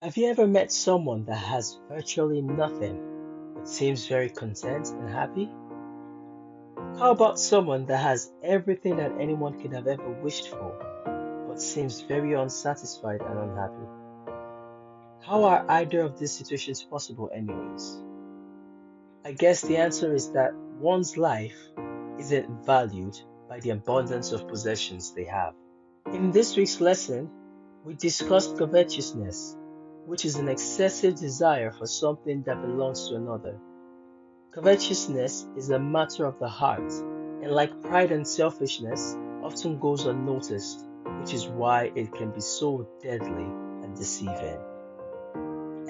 Have you ever met someone that has virtually nothing but seems very content and happy? How about someone that has everything that anyone could have ever wished for but seems very unsatisfied and unhappy? How are either of these situations possible, anyways? I guess the answer is that one's life isn't valued by the abundance of possessions they have. In this week's lesson, we discussed covetousness, which is an excessive desire for something that belongs to another. Covetousness is a matter of the heart, and like pride and selfishness, often goes unnoticed, which is why it can be so deadly and deceiving.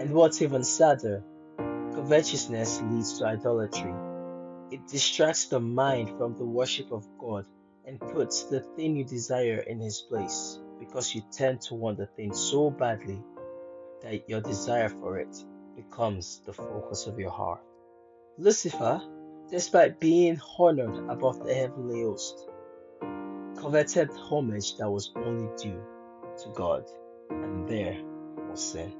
And what's even sadder, covetousness leads to idolatry. It distracts the mind from the worship of God and puts the thing you desire in His place because you tend to want the thing so badly that your desire for it becomes the focus of your heart. Lucifer, despite being honored above the heavenly host, coveted homage that was only due to God, and there was sin.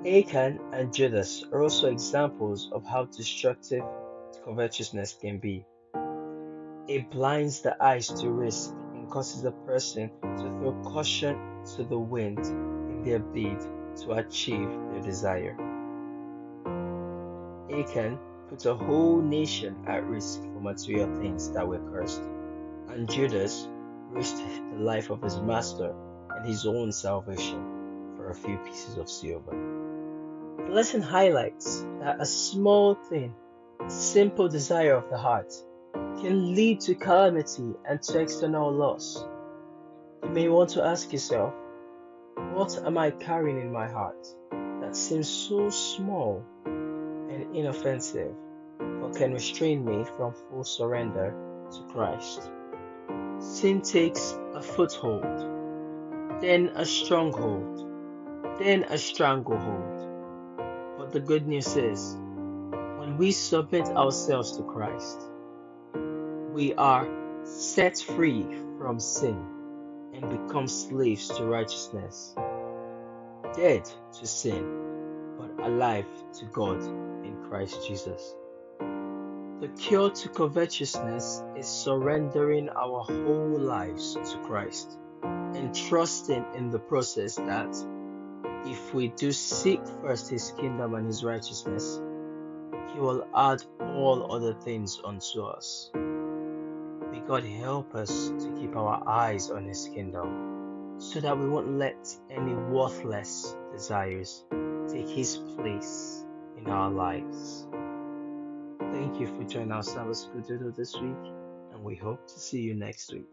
Achan and Judas are also examples of how destructive covetousness can be. It blinds the eyes to risk and causes a person to throw caution to the wind in their bid to achieve their desire. Achan put a whole nation at risk for material things that were cursed, and Judas risked the life of his master and his own salvation for a few pieces of silver. The lesson highlights that a small thing, a simple desire of the heart, can lead to calamity and to external loss. You may want to ask yourself, what am I carrying in my heart that seems so small and inoffensive, but can restrain me from full surrender to Christ? Sin takes a foothold, then a stronghold, then a stranglehold. But the good news is, when we submit ourselves to Christ, we are set free from sin and become slaves to righteousness, dead to sin, but alive to God in Christ Jesus. The cure to covetousness is surrendering our whole lives to Christ and trusting in the process that if we do seek first His kingdom and His righteousness, He will add all other things unto us. May God help us to keep our eyes on His kingdom so that we won't let any worthless desires take His place in our lives. Thank you for joining our Sabbath School Doodle this week, and we hope to see you next week.